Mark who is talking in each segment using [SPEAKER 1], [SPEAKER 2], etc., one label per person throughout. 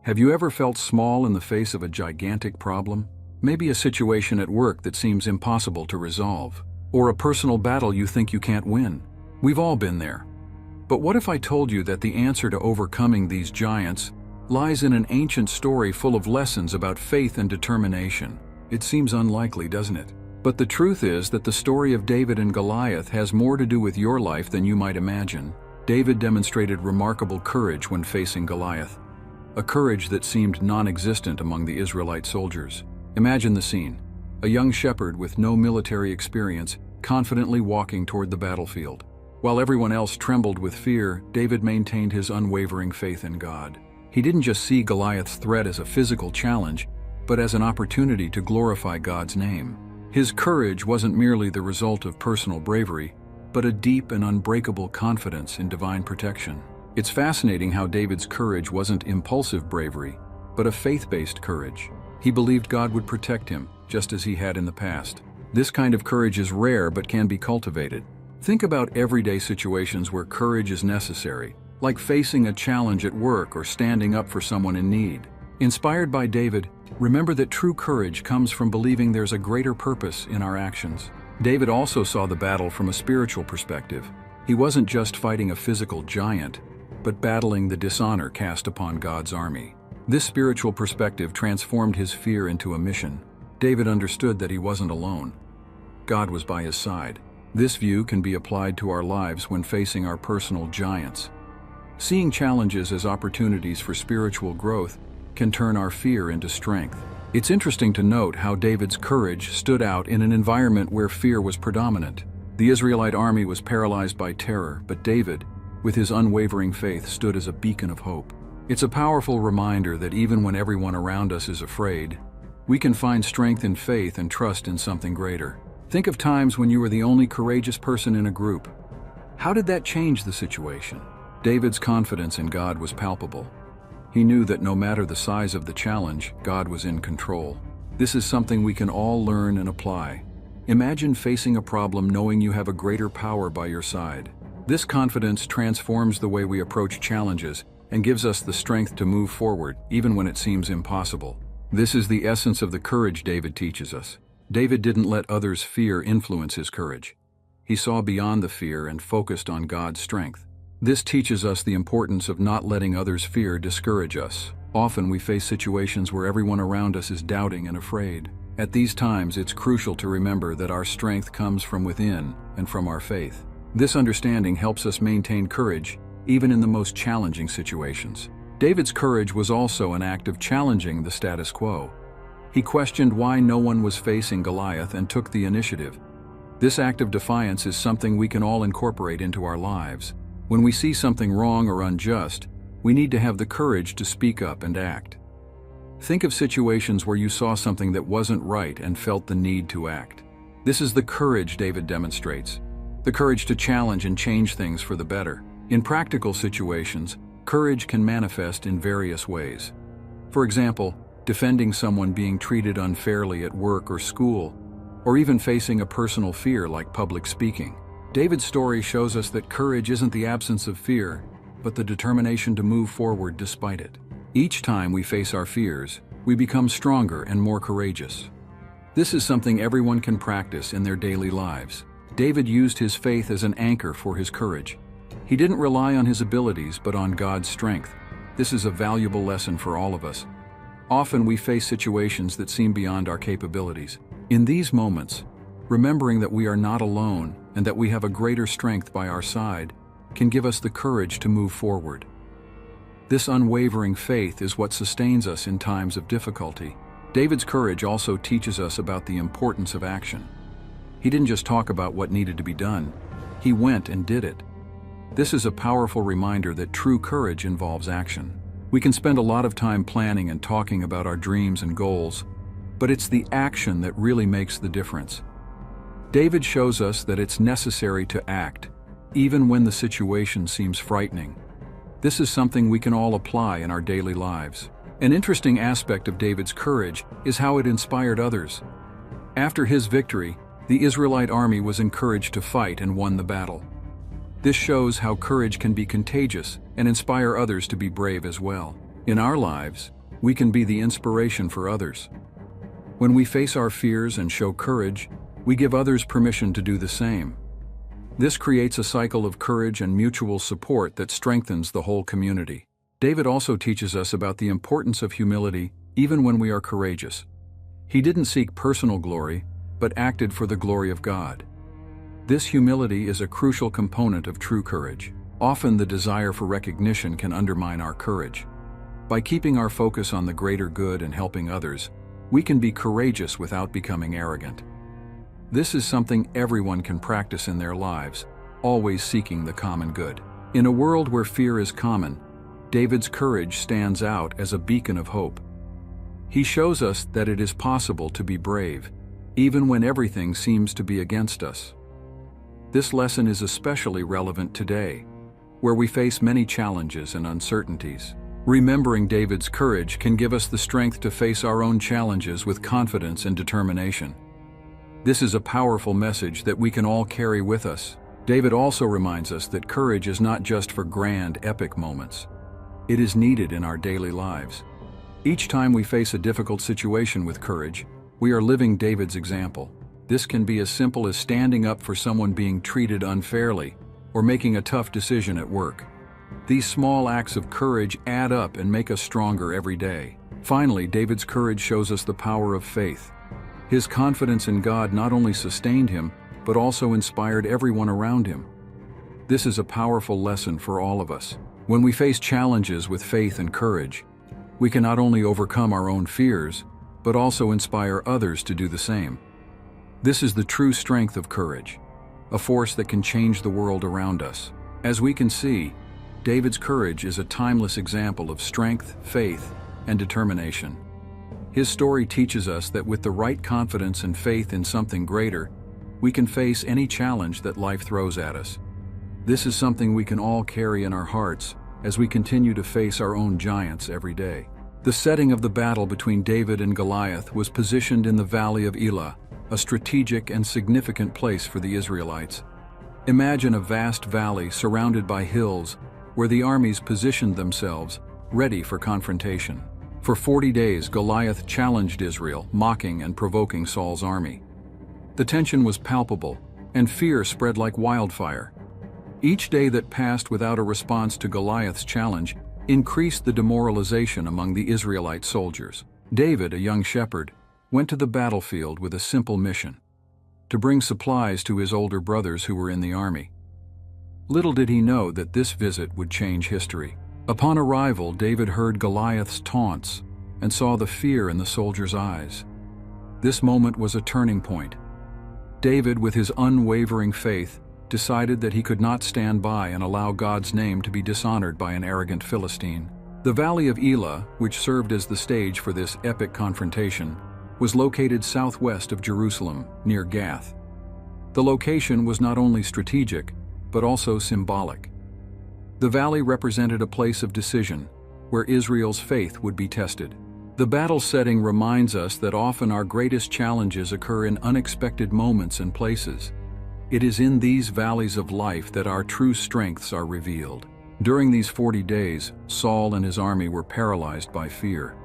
[SPEAKER 1] Have you ever felt small in the face of a gigantic problem? Maybe a situation at work that seems impossible to resolve, or a personal battle you think you can't win. We've all been there. But what if I told you that the answer to overcoming these giants lies in an ancient story full of lessons about faith and determination? It seems unlikely, doesn't it? But the truth is that the story of David and Goliath has more to do with your life than you might imagine. David demonstrated remarkable courage when facing Goliath, a courage that seemed non-existent among the Israelite soldiers. Imagine the scene. A young shepherd with no military experience, confidently walking toward the battlefield. While everyone else trembled with fear, David maintained his unwavering faith in God. He didn't just see Goliath's threat as a physical challenge, but as an opportunity to glorify God's name. His courage wasn't merely the result of personal bravery, but a deep and unbreakable confidence in divine protection. It's fascinating how David's courage wasn't impulsive bravery, but a faith-based courage. He believed God would protect him, just as he had in the past. This kind of courage is rare but can be cultivated. Think about everyday situations where courage is necessary, like facing a challenge at work or standing up for someone in need. Inspired by David, remember that true courage comes from believing there's a greater purpose in our actions. David also saw the battle from a spiritual perspective. He wasn't just fighting a physical giant, but battling the dishonor cast upon God's army. This spiritual perspective transformed his fear into a mission. David understood that he wasn't alone. God was by his side. This view can be applied to our lives when facing our personal giants. Seeing challenges as opportunities for spiritual growth can turn our fear into strength. It's interesting to note how David's courage stood out in an environment where fear was predominant. The Israelite army was paralyzed by terror, but David, with his unwavering faith, stood as a beacon of hope. It's a powerful reminder that even when everyone around us is afraid, we can find strength in faith and trust in something greater. Think of times when you were the only courageous person in a group. How did that change the situation? David's confidence in God was palpable. He knew that no matter the size of the challenge, God was in control. This is something we can all learn and apply. Imagine facing a problem knowing you have a greater power by your side. This confidence transforms the way we approach challenges and gives us the strength to move forward, even when it seems impossible. This is the essence of the courage David teaches us. David didn't let others' fear influence his courage. He saw beyond the fear and focused on God's strength. This teaches us the importance of not letting others' fear discourage us. Often we face situations where everyone around us is doubting and afraid. At these times, it's crucial to remember that our strength comes from within and from our faith. This understanding helps us maintain courage, even in the most challenging situations. David's courage was also an act of challenging the status quo. He questioned why no one was facing Goliath and took the initiative. This act of defiance is something we can all incorporate into our lives. When we see something wrong or unjust, we need to have the courage to speak up and act. Think of situations where you saw something that wasn't right and felt the need to act. This is the courage David demonstrates. The courage to challenge and change things for the better. In practical situations, courage can manifest in various ways. For example, defending someone being treated unfairly at work or school, or even facing a personal fear like public speaking. David's story shows us that courage isn't the absence of fear, but the determination to move forward despite it. Each time we face our fears, we become stronger and more courageous. This is something everyone can practice in their daily lives. David used his faith as an anchor for his courage. He didn't rely on his abilities, but on God's strength. This is a valuable lesson for all of us. Often we face situations that seem beyond our capabilities. In these moments, remembering that we are not alone and that we have a greater strength by our side can give us the courage to move forward. This unwavering faith is what sustains us in times of difficulty. David's courage also teaches us about the importance of action. He didn't just talk about what needed to be done, he went and did it. This is a powerful reminder that true courage involves action. We can spend a lot of time planning and talking about our dreams and goals, but it's the action that really makes the difference. David shows us that it's necessary to act, even when the situation seems frightening. This is something we can all apply in our daily lives. An interesting aspect of David's courage is how it inspired others. After his victory, the Israelite army was encouraged to fight and won the battle. This shows how courage can be contagious and inspire others to be brave as well. In our lives, we can be the inspiration for others. When we face our fears and show courage, we give others permission to do the same. This creates a cycle of courage and mutual support that strengthens the whole community. David also teaches us about the importance of humility even when we are courageous. He didn't seek personal glory, but acted for the glory of God. This humility is a crucial component of true courage. Often the desire for recognition can undermine our courage. By keeping our focus on the greater good and helping others, we can be courageous without becoming arrogant. This is something everyone can practice in their lives, always seeking the common good. In a world where fear is common, David's courage stands out as a beacon of hope. He shows us that it is possible to be brave, even when everything seems to be against us. This lesson is especially relevant today, where we face many challenges and uncertainties. Remembering David's courage can give us the strength to face our own challenges with confidence and determination. This is a powerful message that we can all carry with us. David also reminds us that courage is not just for grand, epic moments. It is needed in our daily lives. Each time we face a difficult situation with courage, we are living David's example. This can be as simple as standing up for someone being treated unfairly, or making a tough decision at work. These small acts of courage add up and make us stronger every day. Finally, David's courage shows us the power of faith. His confidence in God not only sustained him, but also inspired everyone around him. This is a powerful lesson for all of us. When we face challenges with faith and courage, we can not only overcome our own fears, but also inspire others to do the same. This is the true strength of courage, a force that can change the world around us. As we can see, David's courage is a timeless example of strength, faith, and determination. His story teaches us that with the right confidence and faith in something greater, we can face any challenge that life throws at us. This is something we can all carry in our hearts as we continue to face our own giants every day. The setting of the battle between David and Goliath was positioned in the Valley of Elah, a strategic and significant place for the Israelites. Imagine a vast valley surrounded by hills where the armies positioned themselves, ready for confrontation. For 40 days, Goliath challenged Israel, mocking and provoking Saul's army. The tension was palpable, and fear spread like wildfire. Each day that passed without a response to Goliath's challenge increased the demoralization among the Israelite soldiers. David, a young shepherd, went to the battlefield with a simple mission: to bring supplies to his older brothers who were in the army. Little did he know that this visit would change history. Upon arrival, David heard Goliath's taunts and saw the fear in the soldiers' eyes. This moment was a turning point. David, with his unwavering faith, decided that he could not stand by and allow God's name to be dishonored by an arrogant Philistine. The Valley of Elah, which served as the stage for this epic confrontation, was located southwest of Jerusalem, near Gath. The location was not only strategic, but also symbolic. The valley represented a place of decision, where Israel's faith would be tested. The battle setting reminds us that often our greatest challenges occur in unexpected moments and places. It is in these valleys of life that our true strengths are revealed. During these 40 days, Saul and his army were paralyzed by fear.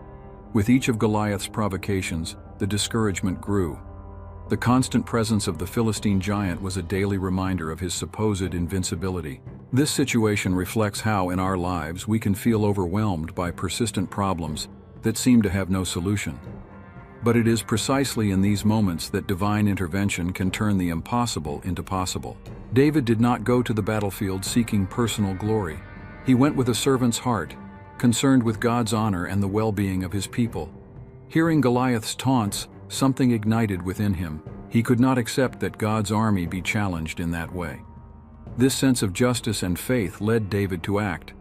[SPEAKER 1] With each of Goliath's provocations, the discouragement grew. The constant presence of the Philistine giant was a daily reminder of his supposed invincibility. This situation reflects how, in our lives, we can feel overwhelmed by persistent problems that seem to have no solution. But it is precisely in these moments that divine intervention can turn the impossible into possible. David did not go to the battlefield seeking personal glory. He went with a servant's heart, concerned with God's honor and the well-being of his people. Hearing Goliath's taunts, something ignited within him. He could not accept that God's army be challenged in that way. This sense of justice and faith led David to act,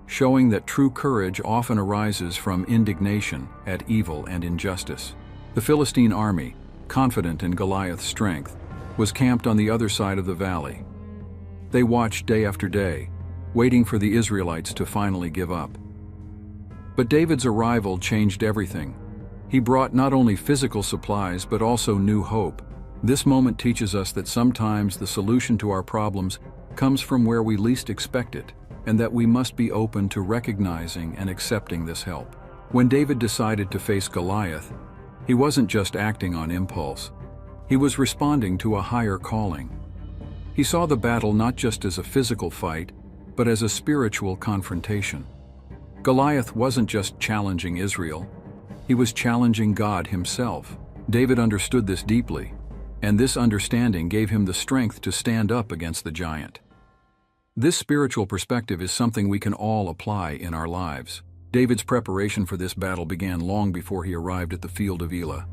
[SPEAKER 1] showing that true courage often arises from indignation at evil and injustice. The Philistine army, confident in Goliath's strength, was camped on the other side of the valley. They watched day after day, waiting for the Israelites to finally give up. But David's arrival changed everything. He brought not only physical supplies but also new hope. This moment teaches us that sometimes the solution to our problems comes from where we least expect it. and that we must be open to recognizing and accepting this help. When David decided to face Goliath, he wasn't just acting on impulse. He was responding to a higher calling. He saw the battle not just as a physical fight, but as a spiritual confrontation. Goliath wasn't just challenging Israel, he was challenging God himself. David understood this deeply, and this understanding gave him the strength to stand up against the giant. This spiritual perspective is something we can all apply in our lives. David's preparation for this battle began long before he arrived at the field of Elah.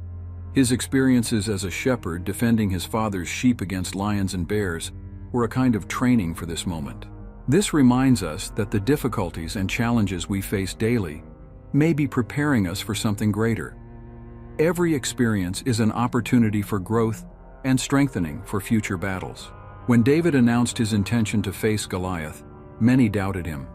[SPEAKER 1] His experiences as a shepherd defending his father's sheep against lions and bears were a kind of training for this moment. This reminds us that the difficulties and challenges we face daily may be preparing us for something greater. Every experience is an opportunity for growth and strengthening for future battles. When David announced his intention to face Goliath, many doubted him.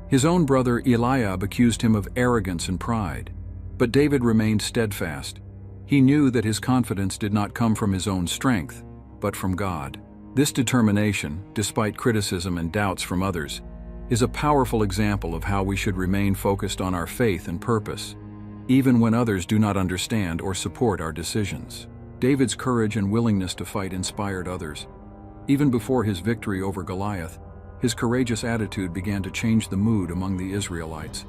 [SPEAKER 1] His own brother Eliab accused him of arrogance and pride, but David remained steadfast. He knew that his confidence did not come from his own strength, but from God. This determination, despite criticism and doubts from others, is a powerful example of how we should remain focused on our faith and purpose, even when others do not understand or support our decisions. David's courage and willingness to fight inspired others. Even before his victory over Goliath, his courageous attitude began to change the mood among the Israelites.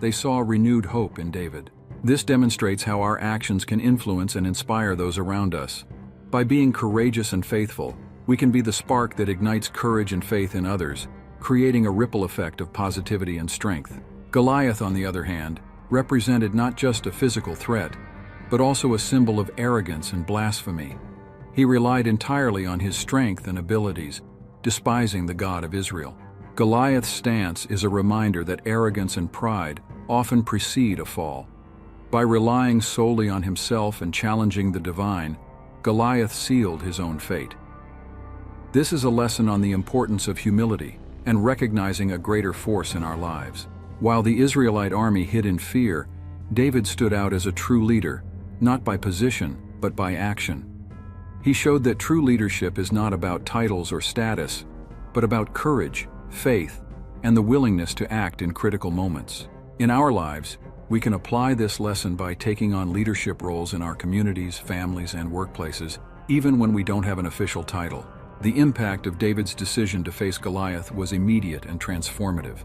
[SPEAKER 1] They saw renewed hope in David. This demonstrates how our actions can influence and inspire those around us. By being courageous and faithful, we can be the spark that ignites courage and faith in others, creating a ripple effect of positivity and strength. Goliath, on the other hand, represented not just a physical threat, but also a symbol of arrogance and blasphemy. He relied entirely on his strength and abilities, despising the God of Israel. Goliath's stance is a reminder that arrogance and pride often precede a fall. By relying solely on himself and challenging the divine, Goliath sealed his own fate. This is a lesson on the importance of humility and recognizing a greater force in our lives. While the Israelite army hid in fear, David stood out as a true leader, not by position, but by action. He showed that true leadership is not about titles or status, but about courage, faith, and the willingness to act in critical moments. In our lives, we can apply this lesson by taking on leadership roles in our communities, families, and workplaces, even when we don't have an official title. The impact of David's decision to face Goliath was immediate and transformative.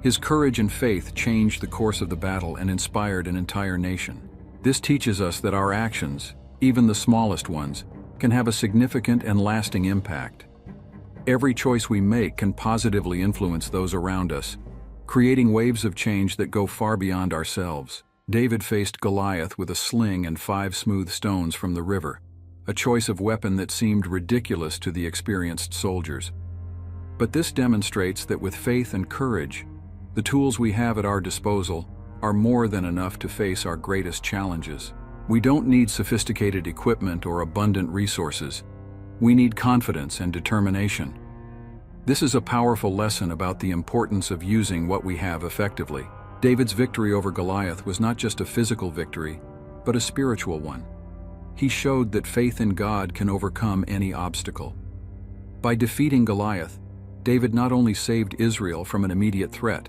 [SPEAKER 1] His courage and faith changed the course of the battle and inspired an entire nation. This teaches us that our actions, even the smallest ones, can have a significant and lasting impact. Every choice we make can positively influence those around us, creating waves of change that go far beyond ourselves. David faced Goliath with a sling and 5 smooth stones from the river, a choice of weapon that seemed ridiculous to the experienced soldiers. But this demonstrates that with faith and courage, the tools we have at our disposal are more than enough to face our greatest challenges. We don't need sophisticated equipment or abundant resources. We need confidence and determination. This is a powerful lesson about the importance of using what we have effectively. David's victory over Goliath was not just a physical victory, but a spiritual one. He showed that faith in God can overcome any obstacle. By defeating Goliath, David not only saved Israel from an immediate threat,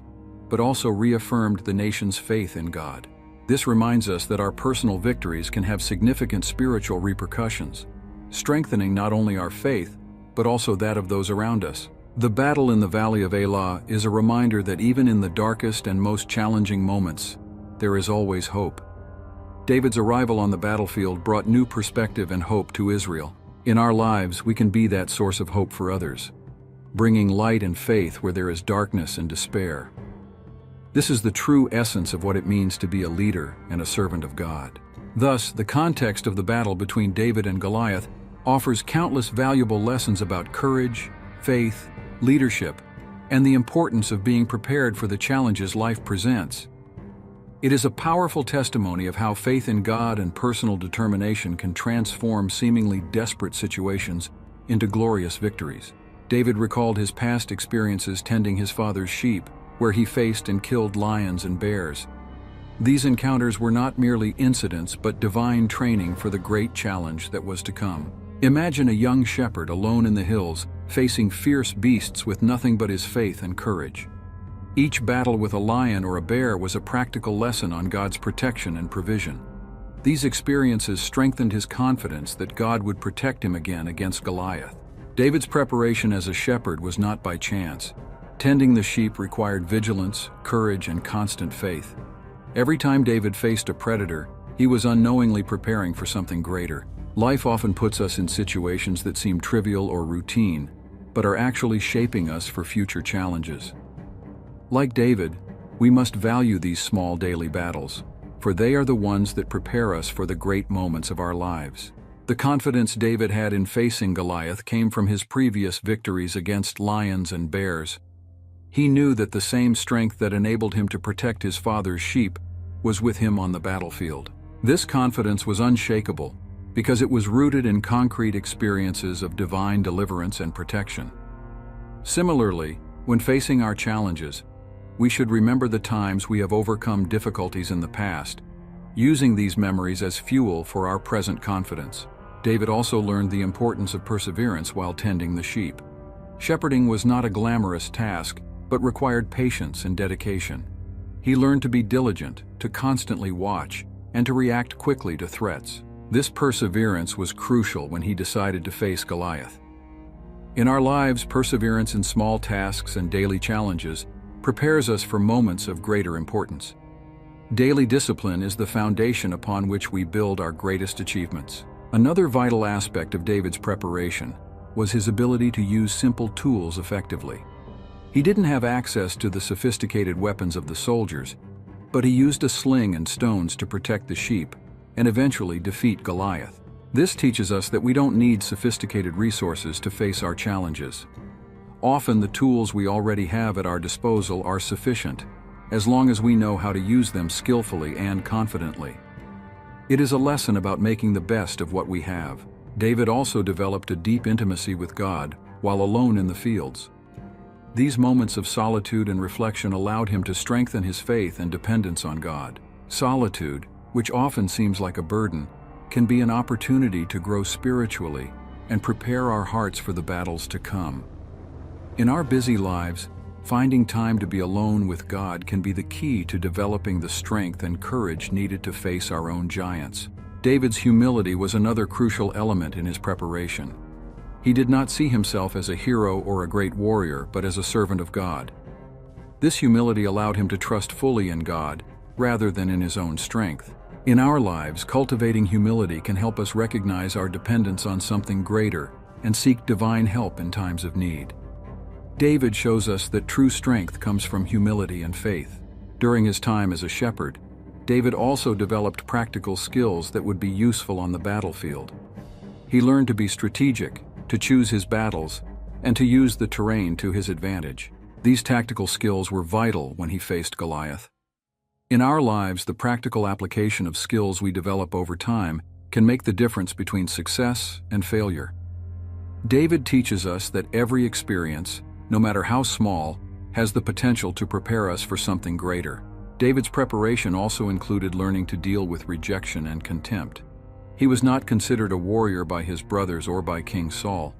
[SPEAKER 1] but also reaffirmed the nation's faith in God. This reminds us that our personal victories can have significant spiritual repercussions, strengthening not only our faith, but also that of those around us. The battle in the Valley of Elah is a reminder that even in the darkest and most challenging moments, there is always hope. David's arrival on the battlefield brought new perspective and hope to Israel. In our lives, we can be that source of hope for others, bringing light and faith where there is darkness and despair. This is the true essence of what it means to be a leader and a servant of God. Thus, the context of the battle between David and Goliath offers countless valuable lessons about courage, faith, leadership, and the importance of being prepared for the challenges life presents. It is a powerful testimony of how faith in God and personal determination can transform seemingly desperate situations into glorious victories. David recalled his past experiences tending his father's sheep, where he faced and killed lions and bears. These encounters were not merely incidents but divine training for the great challenge that was to come. Imagine a young shepherd alone in the hills, facing fierce beasts with nothing but his faith and courage. Each battle with a lion or a bear was a practical lesson on God's protection and provision. These experiences strengthened his confidence that God would protect him again against Goliath. David's preparation as a shepherd was not by chance. Tending the sheep required vigilance, courage, and constant faith. Every time David faced a predator, he was unknowingly preparing for something greater. Life often puts us in situations that seem trivial or routine, but are actually shaping us for future challenges. Like David, we must value these small daily battles, for they are the ones that prepare us for the great moments of our lives. The confidence David had in facing Goliath came from his previous victories against lions and bears. He knew that the same strength that enabled him to protect his father's sheep was with him on the battlefield. This confidence was unshakable because it was rooted in concrete experiences of divine deliverance and protection. Similarly, when facing our challenges, we should remember the times we have overcome difficulties in the past, using these memories as fuel for our present confidence. David also learned the importance of perseverance while tending the sheep. Shepherding was not a glamorous task, but required patience and dedication. He learned to be diligent, to constantly watch, and to react quickly to threats. This perseverance was crucial when he decided to face Goliath. In our lives, perseverance in small tasks and daily challenges prepares us for moments of greater importance. Daily discipline is the foundation upon which we build our greatest achievements. Another vital aspect of David's preparation was his ability to use simple tools effectively. He didn't have access to the sophisticated weapons of the soldiers, but he used a sling and stones to protect the sheep and eventually defeat Goliath. This teaches us that we don't need sophisticated resources to face our challenges. Often the tools we already have at our disposal are sufficient, as long as we know how to use them skillfully and confidently. It is a lesson about making the best of what we have. David also developed a deep intimacy with God while alone in the fields. These moments of solitude and reflection allowed him to strengthen his faith and dependence on God. Solitude, which often seems like a burden, can be an opportunity to grow spiritually and prepare our hearts for the battles to come. In our busy lives, finding time to be alone with God can be the key to developing the strength and courage needed to face our own giants. David's humility was another crucial element in his preparation. He did not see himself as a hero or a great warrior, but as a servant of God. This humility allowed him to trust fully in God, rather than in his own strength. In our lives, cultivating humility can help us recognize our dependence on something greater and seek divine help in times of need. David shows us that true strength comes from humility and faith. During his time as a shepherd, David also developed practical skills that would be useful on the battlefield. He learned to be strategic, to choose his battles, and to use the terrain to his advantage. These tactical skills were vital when he faced Goliath. In our lives, the practical application of skills we develop over time can make the difference between success and failure. David teaches us that every experience, no matter how small, has the potential to prepare us for something greater. David's preparation also included learning to deal with rejection and contempt. He was not considered a warrior by his brothers or by King Saul,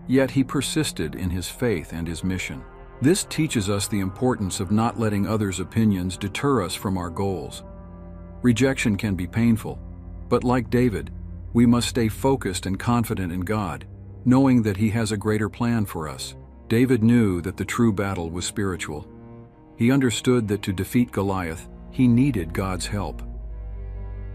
[SPEAKER 1] yet he persisted in his faith and his mission. This teaches us the importance of not letting others' opinions deter us from our goals. Rejection can be painful, but like David, we must stay focused and confident in God, knowing that He has a greater plan for us. David knew that the true battle was spiritual. He understood that to defeat Goliath, he needed God's help.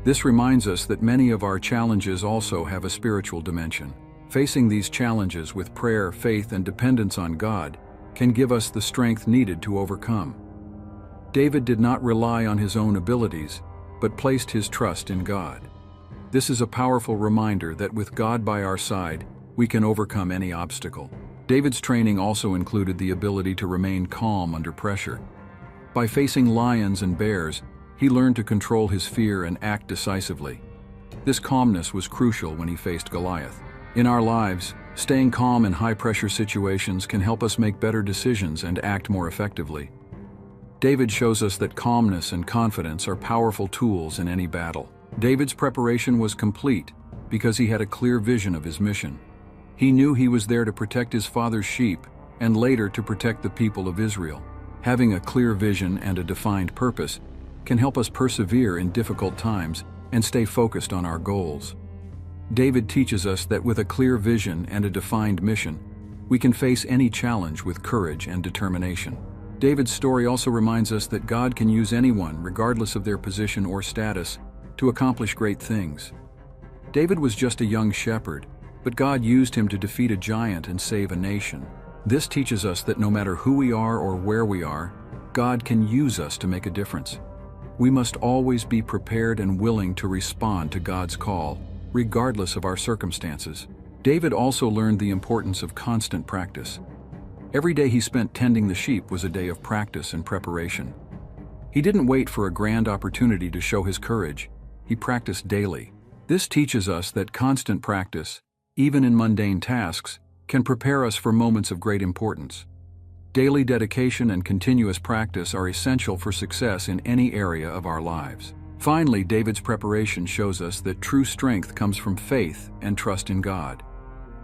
[SPEAKER 1] This reminds us that many of our challenges also have a spiritual dimension. Facing these challenges with prayer, faith, and dependence on God can give us the strength needed to overcome. David did not rely on his own abilities, but placed his trust in God. This is a powerful reminder that with God by our side, we can overcome any obstacle. David's training also included the ability to remain calm under pressure. By facing lions and bears, he learned to control his fear and act decisively. This calmness was crucial when he faced Goliath. In our lives, staying calm in high-pressure situations can help us make better decisions and act more effectively. David shows us that calmness and confidence are powerful tools in any battle. David's preparation was complete because he had a clear vision of his mission. He knew he was there to protect his father's sheep and later to protect the people of Israel. Having a clear vision and a defined purpose can help us persevere in difficult times and stay focused on our goals. David teaches us that with a clear vision and a defined mission, we can face any challenge with courage and determination. David's story also reminds us that God can use anyone, regardless of their position or status, to accomplish great things. David was just a young shepherd, but God used him to defeat a giant and save a nation. This teaches us that no matter who we are or where we are, God can use us to make a difference. We must always be prepared and willing to respond to God's call, regardless of our circumstances. David also learned the importance of constant practice. Every day he spent tending the sheep was a day of practice and preparation. He didn't wait for a grand opportunity to show his courage. He practiced daily. This teaches us that constant practice, even in mundane tasks, can prepare us for moments of great importance. Daily dedication and continuous practice are essential for success in any area of our lives. Finally, David's preparation shows us that true strength comes from faith and trust in God.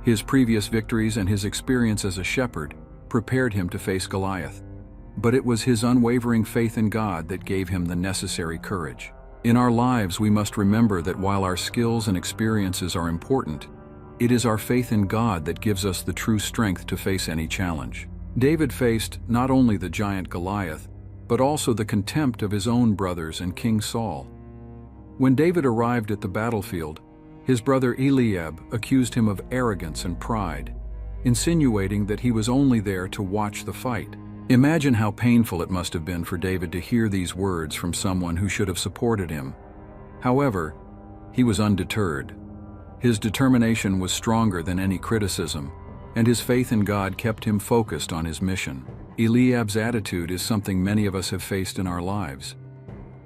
[SPEAKER 1] His previous victories and his experience as a shepherd prepared him to face Goliath. But it was his unwavering faith in God that gave him the necessary courage. In our lives, we must remember that while our skills and experiences are important, it is our faith in God that gives us the true strength to face any challenge. David faced not only the giant Goliath, but also the contempt of his own brothers and King Saul. When David arrived at the battlefield, his brother Eliab accused him of arrogance and pride, insinuating that he was only there to watch the fight. Imagine how painful it must have been for David to hear these words from someone who should have supported him. However, he was undeterred. His determination was stronger than any criticism, and his faith in God kept him focused on his mission. Eliab's attitude is something many of us have faced in our lives.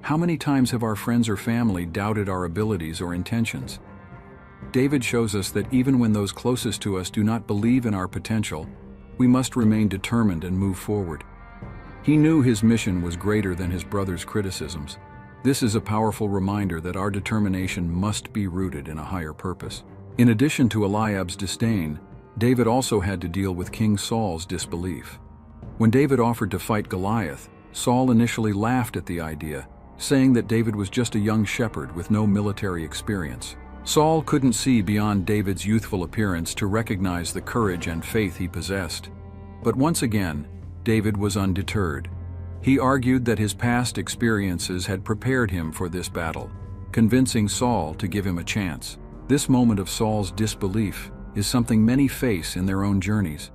[SPEAKER 1] How many times have our friends or family doubted our abilities or intentions? David shows us that even when those closest to us do not believe in our potential, we must remain determined and move forward. He knew his mission was greater than his brother's criticisms. This is a powerful reminder that our determination must be rooted in a higher purpose. In addition to Eliab's disdain, David also had to deal with King Saul's disbelief. When David offered to fight Goliath, Saul initially laughed at the idea, saying that David was just a young shepherd with no military experience. Saul couldn't see beyond David's youthful appearance to recognize the courage and faith he possessed. But once again, David was undeterred. He argued that his past experiences had prepared him for this battle, convincing Saul to give him a chance. This moment of Saul's disbelief is something many face in their own journeys.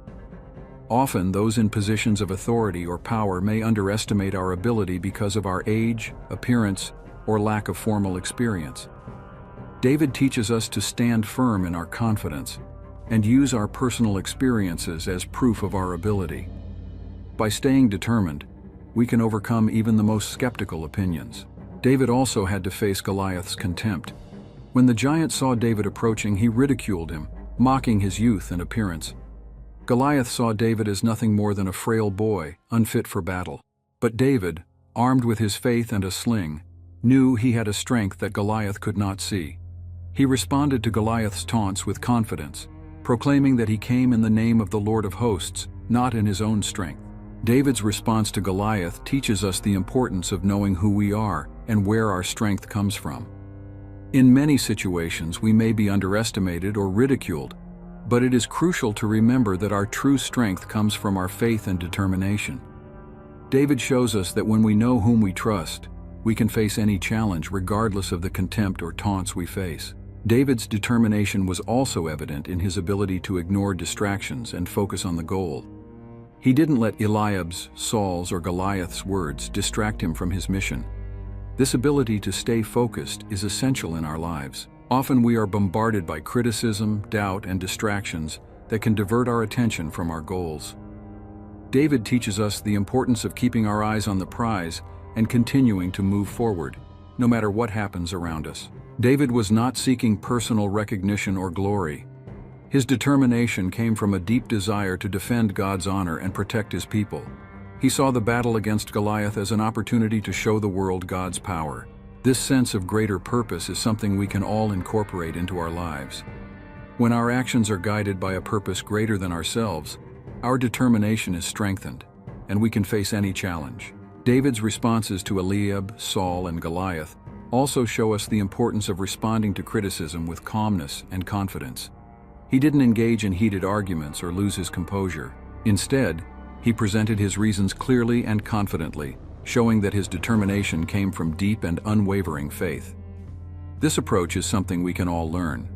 [SPEAKER 1] Often, those in positions of authority or power may underestimate our ability because of our age, appearance, or lack of formal experience. David teaches us to stand firm in our confidence and use our personal experiences as proof of our ability. By staying determined, we can overcome even the most skeptical opinions. David also had to face Goliath's contempt. When the giant saw David approaching, he ridiculed him, mocking his youth and appearance. Goliath saw David as nothing more than a frail boy, unfit for battle. But David, armed with his faith and a sling, knew he had a strength that Goliath could not see. He responded to Goliath's taunts with confidence, proclaiming that he came in the name of the Lord of hosts, not in his own strength. David's response to Goliath teaches us the importance of knowing who we are and where our strength comes from. In many situations, we may be underestimated or ridiculed, but it is crucial to remember that our true strength comes from our faith and determination. David shows us that when we know whom we trust, we can face any challenge regardless of the contempt or taunts we face. David's determination was also evident in his ability to ignore distractions and focus on the goal. He didn't let Eliab's, Saul's, or Goliath's words distract him from his mission. This ability to stay focused is essential in our lives. Often we are bombarded by criticism, doubt, and distractions that can divert our attention from our goals. David teaches us the importance of keeping our eyes on the prize and continuing to move forward, no matter what happens around us. David was not seeking personal recognition or glory. His determination came from a deep desire to defend God's honor and protect his people. He saw the battle against Goliath as an opportunity to show the world God's power. This sense of greater purpose is something we can all incorporate into our lives. When our actions are guided by a purpose greater than ourselves, our determination is strengthened, and we can face any challenge. David's responses to Eliab, Saul, and Goliath also show us the importance of responding to criticism with calmness and confidence. He didn't engage in heated arguments or lose his composure. Instead, he presented his reasons clearly and confidently, showing that his determination came from deep and unwavering faith. This approach is something we can all learn.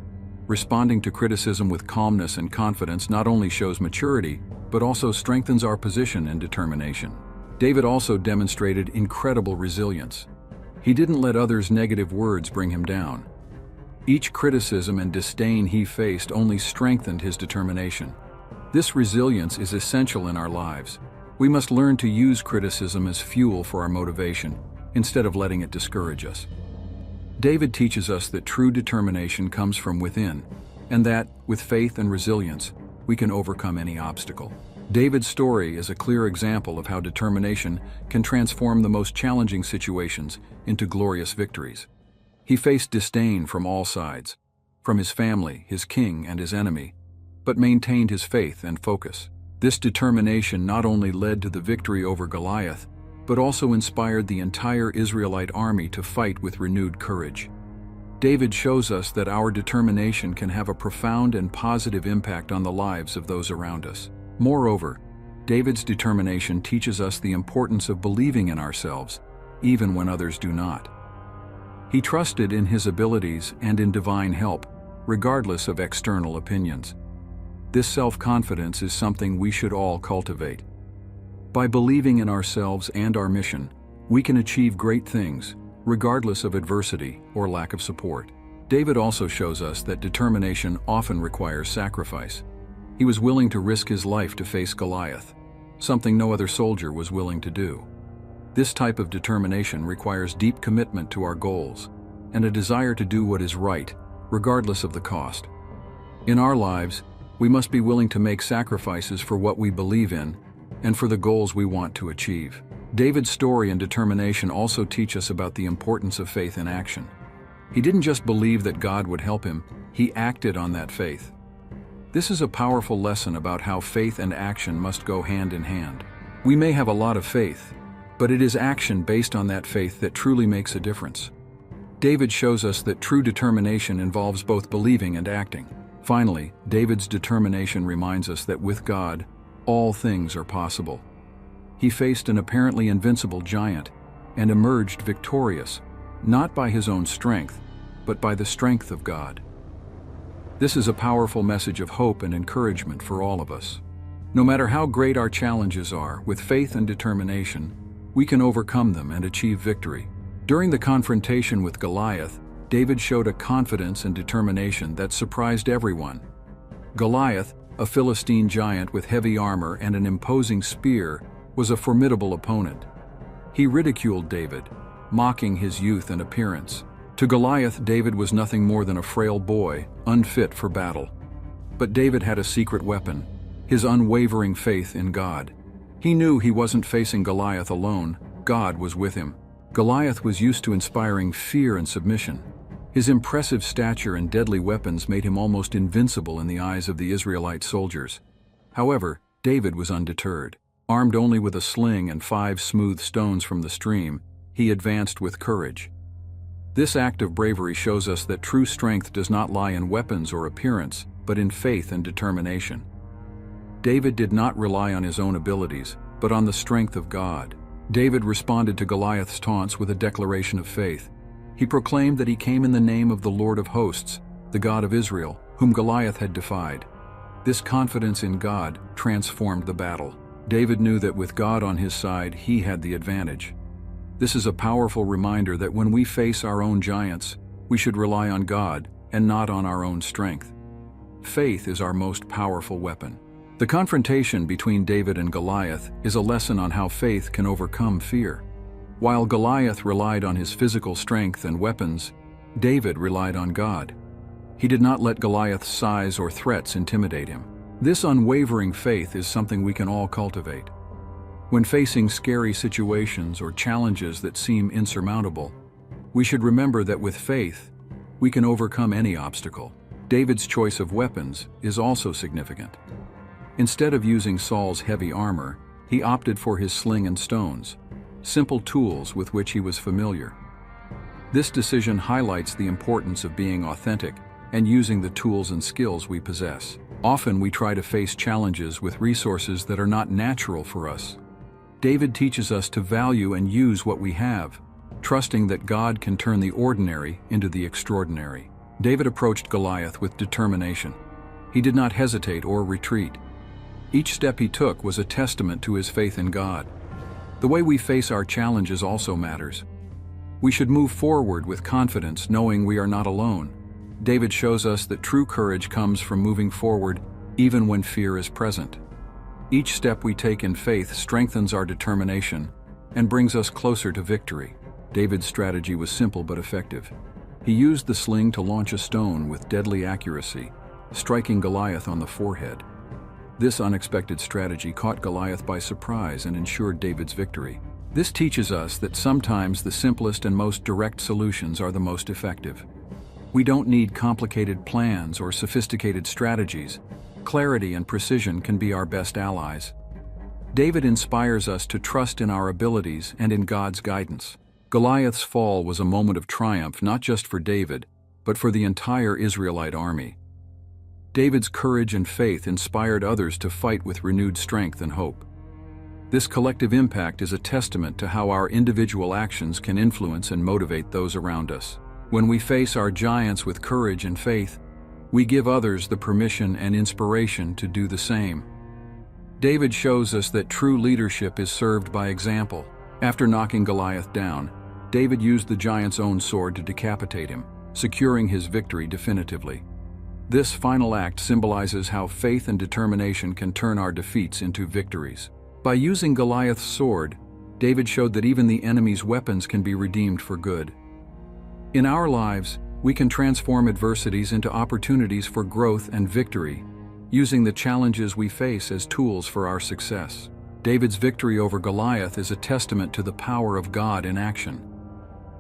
[SPEAKER 1] Responding to criticism with calmness and confidence not only shows maturity, but also strengthens our position and determination. David also demonstrated incredible resilience. He didn't let others' negative words bring him down. Each criticism and disdain he faced only strengthened his determination. This resilience is essential in our lives. We must learn to use criticism as fuel for our motivation, instead of letting it discourage us. David teaches us that true determination comes from within, and that, with faith and resilience, we can overcome any obstacle. David's story is a clear example of how determination can transform the most challenging situations into glorious victories. He faced disdain from all sides, from his family, his king, and his enemy, but maintained his faith and focus. This determination not only led to the victory over Goliath, but also inspired the entire Israelite army to fight with renewed courage. David shows us that our determination can have a profound and positive impact on the lives of those around us. Moreover, David's determination teaches us the importance of believing in ourselves, even when others do not. He trusted in his abilities and in divine help, regardless of external opinions. This self-confidence is something we should all cultivate. By believing in ourselves and our mission, we can achieve great things, regardless of adversity or lack of support. David also shows us that determination often requires sacrifice. He was willing to risk his life to face Goliath, something no other soldier was willing to do. This type of determination requires deep commitment to our goals and a desire to do what is right, regardless of the cost. In our lives, we must be willing to make sacrifices for what we believe in and for the goals we want to achieve. David's story and determination also teach us about the importance of faith in action. He didn't just believe that God would help him, he acted on that faith. This is a powerful lesson about how faith and action must go hand in hand. We may have a lot of faith, but it is action based on that faith that truly makes a difference. David shows us that true determination involves both believing and acting. Finally, David's determination reminds us that with God, all things are possible. He faced an apparently invincible giant and emerged victorious, not by his own strength, but by the strength of God. This is a powerful message of hope and encouragement for all of us. No matter how great our challenges are, with faith and determination, we can overcome them and achieve victory. During the confrontation with Goliath, David showed a confidence and determination that surprised everyone. Goliath, a Philistine giant with heavy armor and an imposing spear, was a formidable opponent. He ridiculed David, mocking his youth and appearance. To Goliath, David was nothing more than a frail boy, unfit for battle. But David had a secret weapon, his unwavering faith in God. He knew he wasn't facing Goliath alone, God was with him. Goliath was used to inspiring fear and submission. His impressive stature and deadly weapons made him almost invincible in the eyes of the Israelite soldiers. However, David was undeterred. Armed only with a sling and 5 smooth stones from the stream, he advanced with courage. This act of bravery shows us that true strength does not lie in weapons or appearance, but in faith and determination. David did not rely on his own abilities, but on the strength of God. David responded to Goliath's taunts with a declaration of faith. He proclaimed that he came in the name of the Lord of hosts, the God of Israel, whom Goliath had defied. This confidence in God transformed the battle. David knew that with God on his side, he had the advantage. This is a powerful reminder that when we face our own giants, we should rely on God and not on our own strength. Faith is our most powerful weapon. The confrontation between David and Goliath is a lesson on how faith can overcome fear. While Goliath relied on his physical strength and weapons, David relied on God. He did not let Goliath's size or threats intimidate him. This unwavering faith is something we can all cultivate. When facing scary situations or challenges that seem insurmountable, we should remember that with faith, we can overcome any obstacle. David's choice of weapons is also significant. Instead of using Saul's heavy armor, he opted for his sling and stones, simple tools with which he was familiar. This decision highlights the importance of being authentic and using the tools and skills we possess. Often we try to face challenges with resources that are not natural for us. David teaches us to value and use what we have, trusting that God can turn the ordinary into the extraordinary. David approached Goliath with determination. He did not hesitate or retreat. Each step he took was a testament to his faith in God. The way we face our challenges also matters. We should move forward with confidence, knowing we are not alone. David shows us that true courage comes from moving forward even when fear is present. Each step we take in faith strengthens our determination and brings us closer to victory. David's strategy was simple but effective. He used the sling to launch a stone with deadly accuracy, striking Goliath on the forehead. This unexpected strategy caught Goliath by surprise and ensured David's victory. This teaches us that sometimes the simplest and most direct solutions are the most effective. We don't need complicated plans or sophisticated strategies. Clarity and precision can be our best allies. David inspires us to trust in our abilities and in God's guidance. Goliath's fall was a moment of triumph not just for David, but for the entire Israelite army. David's courage and faith inspired others to fight with renewed strength and hope. This collective impact is a testament to how our individual actions can influence and motivate those around us. When we face our giants with courage and faith, we give others the permission and inspiration to do the same. David shows us that true leadership is served by example. After knocking Goliath down, David used the giant's own sword to decapitate him, securing his victory definitively. This final act symbolizes how faith and determination can turn our defeats into victories. By using Goliath's sword, David showed that even the enemy's weapons can be redeemed for good. In our lives, we can transform adversities into opportunities for growth and victory, using the challenges we face as tools for our success. David's victory over Goliath is a testament to the power of God in action.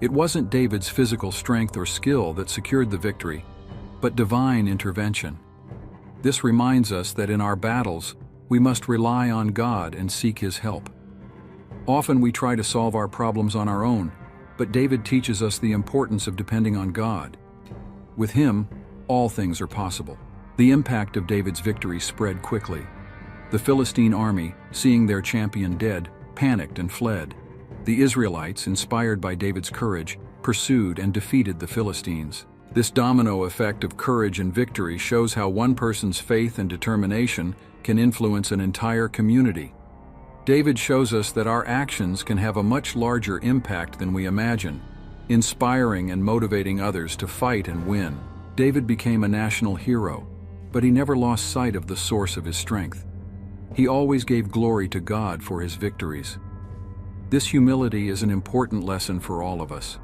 [SPEAKER 1] It wasn't David's physical strength or skill that secured the victory, but divine intervention. This reminds us that in our battles, we must rely on God and seek His help. Often we try to solve our problems on our own, but David teaches us the importance of depending on God. With Him, all things are possible. The impact of David's victory spread quickly. The Philistine army, seeing their champion dead, panicked and fled. The Israelites, inspired by David's courage, pursued and defeated the Philistines. This domino effect of courage and victory shows how one person's faith and determination can influence an entire community. David shows us that our actions can have a much larger impact than we imagine, inspiring and motivating others to fight and win. David became a national hero, but he never lost sight of the source of his strength. He always gave glory to God for his victories. This humility is an important lesson for all of us.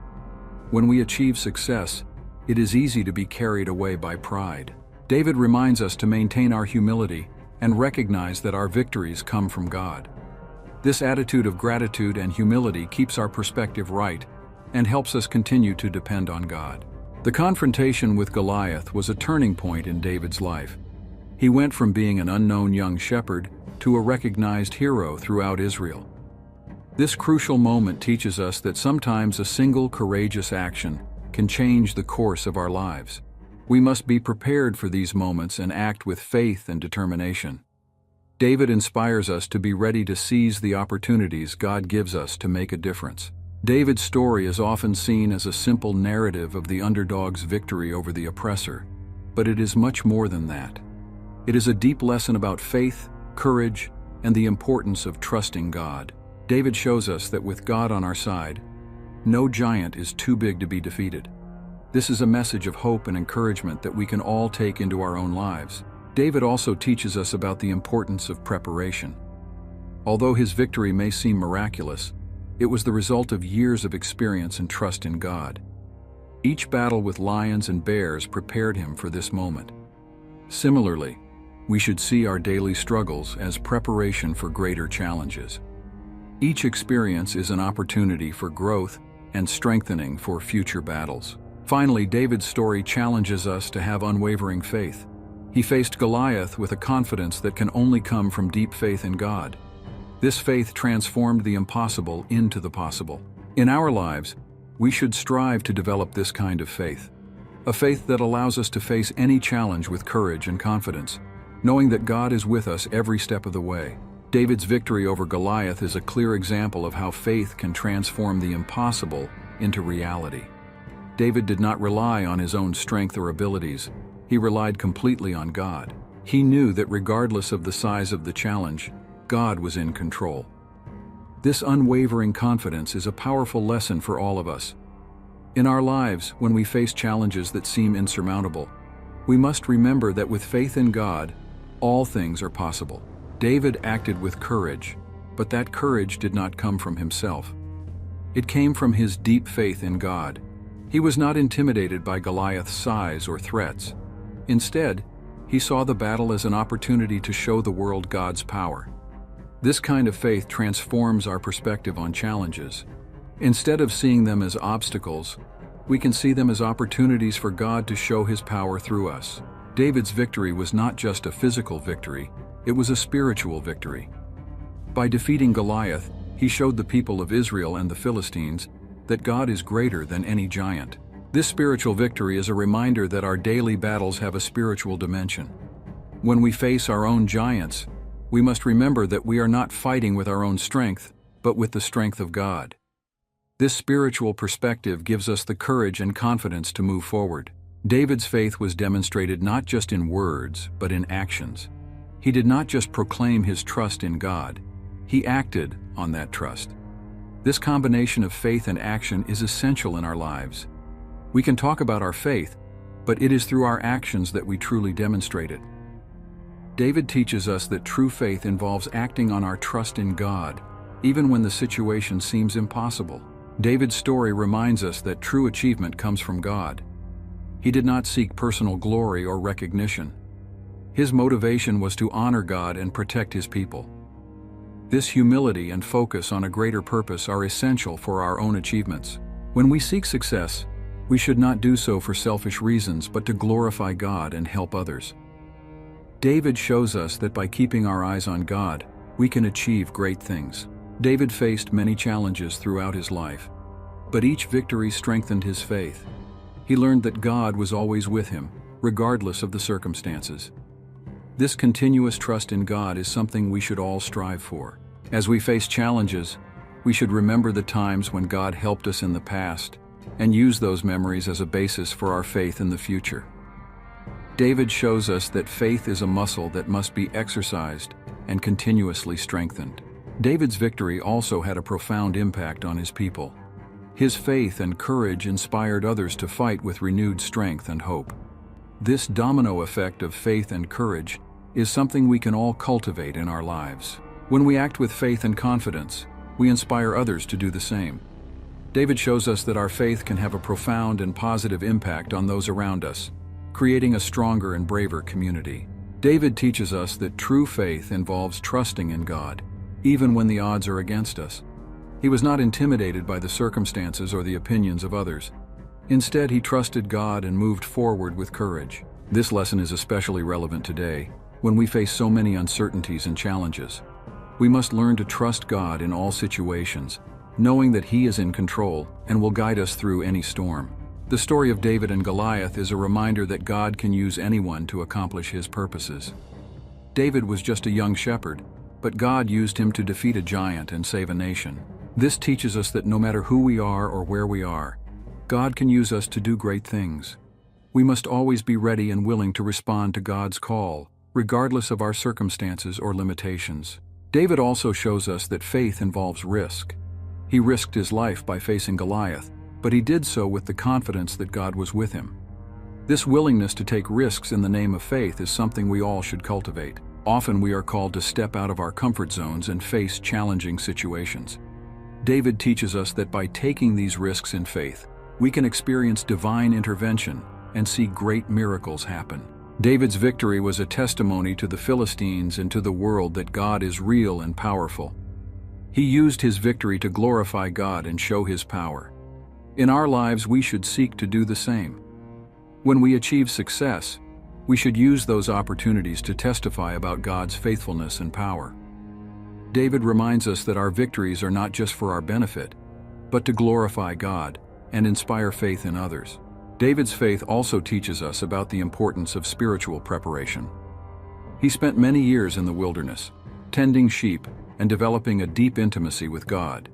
[SPEAKER 1] When we achieve success, it is easy to be carried away by pride. David reminds us to maintain our humility and recognize that our victories come from God. This attitude of gratitude and humility keeps our perspective right and helps us continue to depend on God. The confrontation with Goliath was a turning point in David's life. He went from being an unknown young shepherd to a recognized hero throughout Israel. This crucial moment teaches us that sometimes a single courageous action can change the course of our lives. We must be prepared for these moments and act with faith and determination. David inspires us to be ready to seize the opportunities God gives us to make a difference. David's story is often seen as a simple narrative of the underdog's victory over the oppressor, but it is much more than that. It is a deep lesson about faith, courage, and the importance of trusting God. David shows us that with God on our side, no giant is too big to be defeated. This is a message of hope and encouragement that we can all take into our own lives. David also teaches us about the importance of preparation. Although his victory may seem miraculous, it was the result of years of experience and trust in God. Each battle with lions and bears prepared him for this moment. Similarly, we should see our daily struggles as preparation for greater challenges. Each experience is an opportunity for growth and strengthening for future battles. Finally, David's story challenges us to have unwavering faith. He faced Goliath with a confidence that can only come from deep faith in God. This faith transformed the impossible into the possible. In our lives, we should strive to develop this kind of faith. A faith that allows us to face any challenge with courage and confidence, knowing that God is with us every step of the way. David's victory over Goliath is a clear example of how faith can transform the impossible into reality. David did not rely on his own strength or abilities. He relied completely on God. He knew that regardless of the size of the challenge, God was in control. This unwavering confidence is a powerful lesson for all of us. In our lives, when we face challenges that seem insurmountable, we must remember that with faith in God, all things are possible. David acted with courage, but that courage did not come from himself. It came from his deep faith in God. He was not intimidated by Goliath's size or threats. Instead, he saw the battle as an opportunity to show the world God's power. This kind of faith transforms our perspective on challenges. Instead of seeing them as obstacles, we can see them as opportunities for God to show His power through us. David's victory was not just a physical victory, it was a spiritual victory. By defeating Goliath, he showed the people of Israel and the Philistines that God is greater than any giant. This spiritual victory is a reminder that our daily battles have a spiritual dimension. When we face our own giants, we must remember that we are not fighting with our own strength, but with the strength of God. This spiritual perspective gives us the courage and confidence to move forward. David's faith was demonstrated not just in words, but in actions. He did not just proclaim his trust in God, he acted on that trust. This combination of faith and action is essential in our lives. We can talk about our faith, but it is through our actions that we truly demonstrate it. David teaches us that true faith involves acting on our trust in God, even when the situation seems impossible. David's story reminds us that true achievement comes from God. He did not seek personal glory or recognition. His motivation was to honor God and protect His people. This humility and focus on a greater purpose are essential for our own achievements. When we seek success, we should not do so for selfish reasons, but to glorify God and help others. David shows us that by keeping our eyes on God, we can achieve great things. David faced many challenges throughout his life, but each victory strengthened his faith. He learned that God was always with him, regardless of the circumstances. This continuous trust in God is something we should all strive for. As we face challenges, we should remember the times when God helped us in the past and use those memories as a basis for our faith in the future. David shows us that faith is a muscle that must be exercised and continuously strengthened. David's victory also had a profound impact on his people. His faith and courage inspired others to fight with renewed strength and hope. This domino effect of faith and courage is something we can all cultivate in our lives. When we act with faith and confidence, we inspire others to do the same. David shows us that our faith can have a profound and positive impact on those around us, creating a stronger and braver community. David teaches us that true faith involves trusting in God, even when the odds are against us. He was not intimidated by the circumstances or the opinions of others. Instead, he trusted God and moved forward with courage. This lesson is especially relevant today, when we face so many uncertainties and challenges. We must learn to trust God in all situations, knowing that He is in control and will guide us through any storm. The story of David and Goliath is a reminder that God can use anyone to accomplish His purposes. David was just a young shepherd, but God used him to defeat a giant and save a nation. This teaches us that no matter who we are or where we are, God can use us to do great things. We must always be ready and willing to respond to God's call, regardless of our circumstances or limitations. David also shows us that faith involves risk. He risked his life by facing Goliath, but he did so with the confidence that God was with him. This willingness to take risks in the name of faith is something we all should cultivate. Often we are called to step out of our comfort zones and face challenging situations. David teaches us that by taking these risks in faith, we can experience divine intervention and see great miracles happen. David's victory was a testimony to the Philistines and to the world that God is real and powerful. He used his victory to glorify God and show His power. In our lives, we should seek to do the same. When we achieve success, we should use those opportunities to testify about God's faithfulness and power. David reminds us that our victories are not just for our benefit, but to glorify God and inspire faith in others. David's faith also teaches us about the importance of spiritual preparation. He spent many years in the wilderness, tending sheep and developing a deep intimacy with God.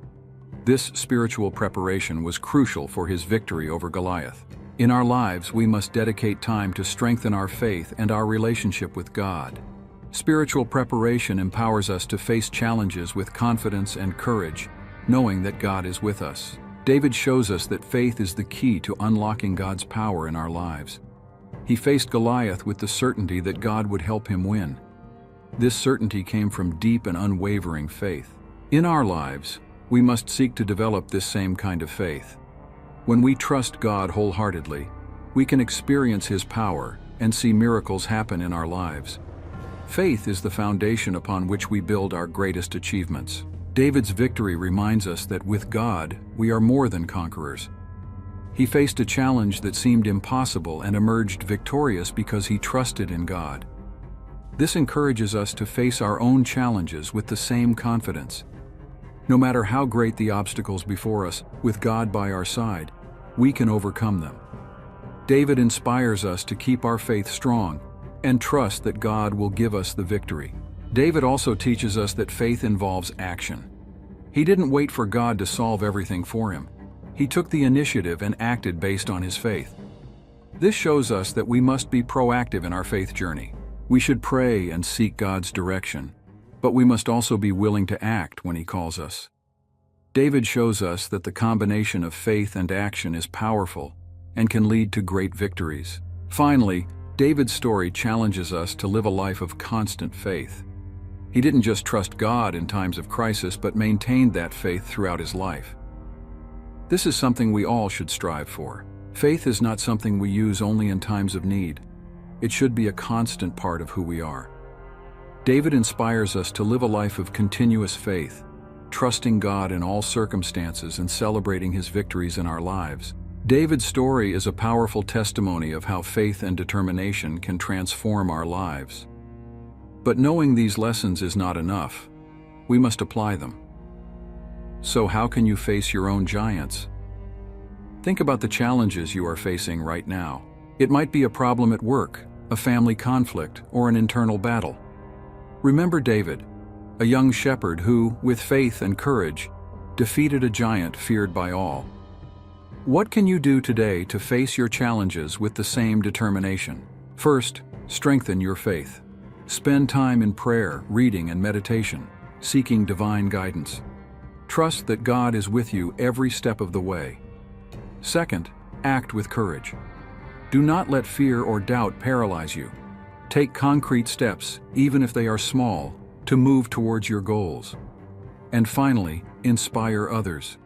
[SPEAKER 1] This spiritual preparation was crucial for his victory over Goliath. In our lives, we must dedicate time to strengthen our faith and our relationship with God. Spiritual preparation empowers us to face challenges with confidence and courage, knowing that God is with us. David shows us that faith is the key to unlocking God's power in our lives. He faced Goliath with the certainty that God would help him win. This certainty came from deep and unwavering faith. In our lives, we must seek to develop this same kind of faith. When we trust God wholeheartedly, we can experience His power and see miracles happen in our lives. Faith is the foundation upon which we build our greatest achievements. David's victory reminds us that with God, we are more than conquerors. He faced a challenge that seemed impossible and emerged victorious because he trusted in God. This encourages us to face our own challenges with the same confidence. No matter how great the obstacles before us, with God by our side, we can overcome them. David inspires us to keep our faith strong and trust that God will give us the victory. David also teaches us that faith involves action. He didn't wait for God to solve everything for him. He took the initiative and acted based on his faith. This shows us that we must be proactive in our faith journey. We should pray and seek God's direction, but we must also be willing to act when He calls us. David shows us that the combination of faith and action is powerful and can lead to great victories. Finally, David's story challenges us to live a life of constant faith. He didn't just trust God in times of crisis, but maintained that faith throughout his life. This is something we all should strive for. Faith is not something we use only in times of need. It should be a constant part of who we are. David inspires us to live a life of continuous faith, trusting God in all circumstances and celebrating His victories in our lives. David's story is a powerful testimony of how faith and determination can transform our lives. But knowing these lessons is not enough. We must apply them. So how can you face your own giants? Think about the challenges you are facing right now. It might be a problem at work, a family conflict, or an internal battle. Remember David, a young shepherd who, with faith and courage, defeated a giant feared by all. What can you do today to face your challenges with the same determination? First, strengthen your faith. Spend time in prayer, reading, and meditation, seeking divine guidance. Trust that God is with you every step of the way. Second, act with courage. Do not let fear or doubt paralyze you. Take concrete steps, even if they are small, to move towards your goals. And finally, inspire others.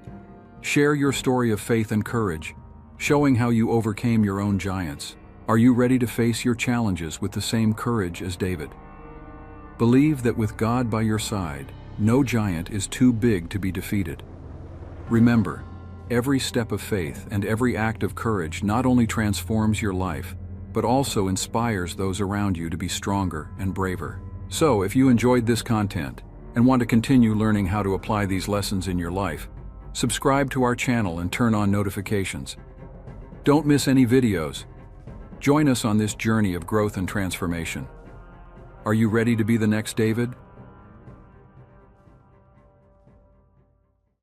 [SPEAKER 1] Share your story of faith and courage, showing how you overcame your own giants. Are you ready to face your challenges with the same courage as David? Believe that with God by your side, no giant is too big to be defeated. Remember, every step of faith and every act of courage not only transforms your life, but also inspires those around you to be stronger and braver. So, if you enjoyed this content and want to continue learning how to apply these lessons in your life, subscribe to our channel and turn on notifications. Don't miss any videos. Join us on this journey of growth and transformation. Are you ready to be the next David?